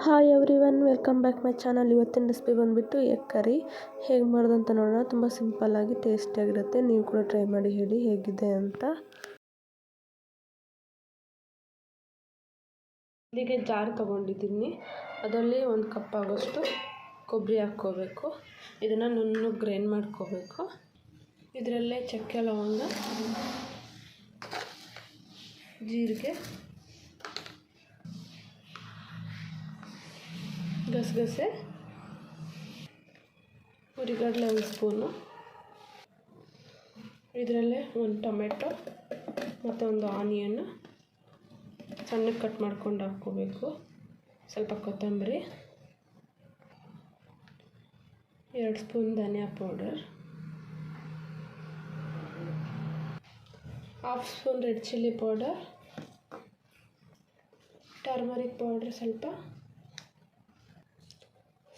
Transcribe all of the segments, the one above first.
Hi everyone, welcome back my channel. ಇವತ್ತಿನ recipe ಬಂದುಬಿಟ್ಟು egg curry ಹೇಗೆ ಮಾಡೋದು ಅಂತ ನೋಡೋಣ. ತುಂಬ ಸಿಂಪಲ್ಲಾಗಿ ಟೇಸ್ಟಿಯಾಗಿರುತ್ತೆ. ನೀವು ಕೂಡ ಟ್ರೈ ಮಾಡಿ ಹೇಳಿ ಹೇಗಿದೆ ಅಂತ. ಇಲ್ಲಿಗೆ ಜಾರ್ ತೊಗೊಂಡಿದ್ದೀನಿ. ಅದರಲ್ಲಿ 1 ಕಪ್ ಆಗೋಷ್ಟು ಕೊಬ್ಬರಿ ಹಾಕ್ಕೋಬೇಕು. ಇದನ್ನು ನುಣ್ಣಗೆ ಗ್ರೈಂಡ್ ಮಾಡ್ಕೋಬೇಕು. ಇದರಲ್ಲೇ ಚಕ್ಕೆ, ಲವಂಗ, ಜೀರಿಗೆ, ಗಸಗಸೆ, ಹುರಿಗಡಲೆ 1 ಸ್ಪೂನು, ಇದರಲ್ಲೇ 1 ಟೊಮೆಟೊ ಮತ್ತು 1 ಆನಿಯನ್ನು ಸಣ್ಣಗೆ ಕಟ್ ಮಾಡ್ಕೊಂಡು ಹಾಕ್ಕೋಬೇಕು. ಸ್ವಲ್ಪ ಕೊತ್ತಂಬರಿ, 2 ಸ್ಪೂನ್ ಧನಿಯಾ powder, 1/2 spoon red chilli powder, turmeric powder,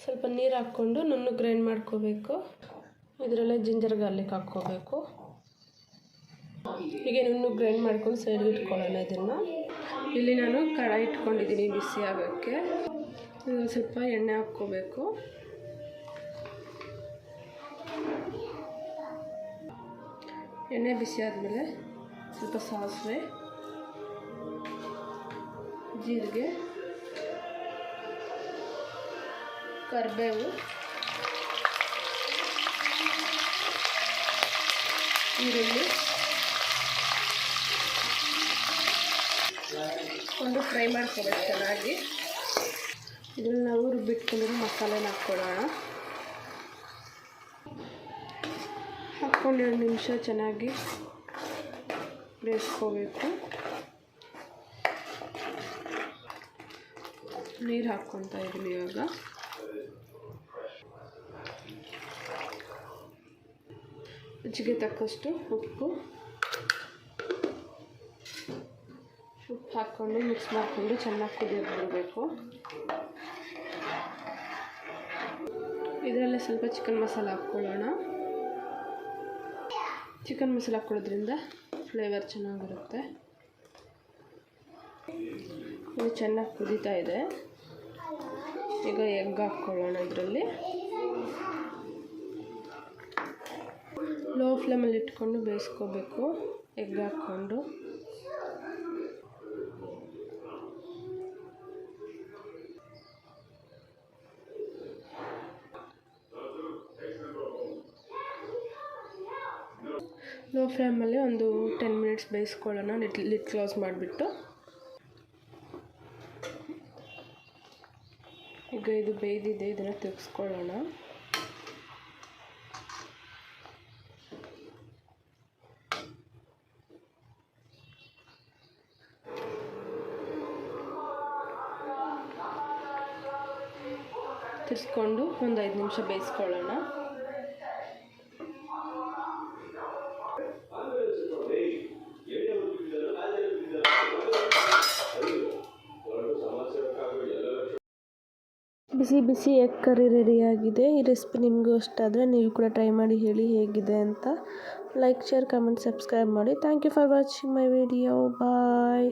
ಸ್ವಲ್ಪ ನೀರು ಹಾಕ್ಕೊಂಡು ನುಣ್ಣಗೆ ಗ್ರೈಂಡ್ ಮಾಡ್ಕೋಬೇಕು. ಇದರಲ್ಲೇ ಜಿಂಜರ್ ಗಾರ್ಲಿಕ್ ಹಾಕ್ಕೋಬೇಕು. ಹೀಗೆ ನುಣ್ಣಗೆ ಗ್ರೈಂಡ್ ಮಾಡ್ಕೊಂಡು ಸೈಡ್ಗೆ ಇಟ್ಕೊಳ್ಳೋಣ. ಇದನ್ನು ಇಲ್ಲಿ ನಾನು ಕಡಾಯಿ ಇಟ್ಕೊಂಡಿದ್ದೀನಿ ಬಿಸಿ ಆಗೋಕ್ಕೆ. ಸ್ವಲ್ಪ ಎಣ್ಣೆ ಹಾಕ್ಕೋಬೇಕು. ಎಣ್ಣೆ ಬಿಸಿ ಆದಮೇಲೆ ಸ್ವಲ್ಪ ಸಾಸಿವೆ, ಜೀರಿಗೆ, ಕರಿಬೇವು, ಈರುಳ್ಳಿ ಕೊಂಡು ಫ್ರೈ ಮಾಡ್ಕೋಬೇಕು ಚೆನ್ನಾಗಿ. ಇದನ್ನು ನಾವು ರುಬ್ಬಿಟ್ಕೊಂಡಿರೋ ಮಸಾಲೆನ ಹಾಕ್ಕೊಳ್ಳೋಣ. ಹಾಕ್ಕೊಂಡು 2 ನಿಮಿಷ ಚೆನ್ನಾಗಿ ಬೇಯಿಸ್ಕೋಬೇಕು. ನೀರು ಹಾಕ್ಕೊತಾ ಇದ್ದೀನಿ ಇವಾಗ. ರುಚಿಗೆ ತಕ್ಕಷ್ಟು ಉಪ್ಪು ಹಾಕ್ಕೊಂಡು ಮಿಕ್ಸ್ ಮಾಡಿಕೊಂಡು ಚೆನ್ನಾಗಿ ಕುದಿಯೋಕೆ ಬಿಡಬೇಕು. ಇದರಲ್ಲೇ ಸ್ವಲ್ಪ ಚಿಕನ್ ಮಸಾಲ ಹಾಕ್ಕೊಳ್ಳೋಣ. ಚಿಕನ್ ಮಸಾಲ ಹಾಕ್ಕೊಳ್ಳೋದ್ರಿಂದ ಫ್ಲೇವರ್ ಚೆನ್ನಾಗಿರುತ್ತೆ. ಇದು ಚೆನ್ನಾಗಿ ಕುದೀತಾ ಇದೆ. ಈಗ ಎಗ್ ಹಾಕ್ಕೊಳ್ಳೋಣ. ಇದರಲ್ಲಿ ಲೋ ಫ್ಲೇಮಲ್ಲಿ ಇಟ್ಕೊಂಡು ಬೇಯಿಸ್ಕೋಬೇಕು. ಎಗ್ ಹಾಕ್ಕೊಂಡು ಲೋ ಫ್ಲೇಮಲ್ಲಿ ಒಂದು 10 ಮಿನಿಟ್ಸ್ ಬೇಯಿಸ್ಕೊಳ್ಳೋಣ. ಲಿಡ್ ಕ್ಲೋಸ್ ಮಾಡಿಬಿಟ್ಟು. ಈಗ ಇದು ಬೇಯ್ದಿದೆ. ಇದನ್ನು ತೆಗೆಸ್ಕೊಳ್ಳೋಣ. ತಿರ್ಸ್ಕೊಂಡು ಒಂದು 5 ನಿಮಿಷ ಬೇಯಿಸ್ಕೊಳ್ಳೋಣ. ಬಿಸಿ ಬಿಸಿ ಎಗ್ ಕರಿ ರೆಡಿಯಾಗಿದೆ. ಈ ರೆಸಿಪಿ ನಿಮಗೂ ಇಷ್ಟ ಆದರೆ ನೀವು ಕೂಡ ಟ್ರೈ ಮಾಡಿ ಹೇಳಿ ಹೇಗಿದೆ ಅಂತ. ಲೈಕ್, ಶೇರ್, ಕಮೆಂಟ್, ಸಬ್ಸ್ಕ್ರೈಬ್ ಮಾಡಿ. Thank you for watching my video. Bye.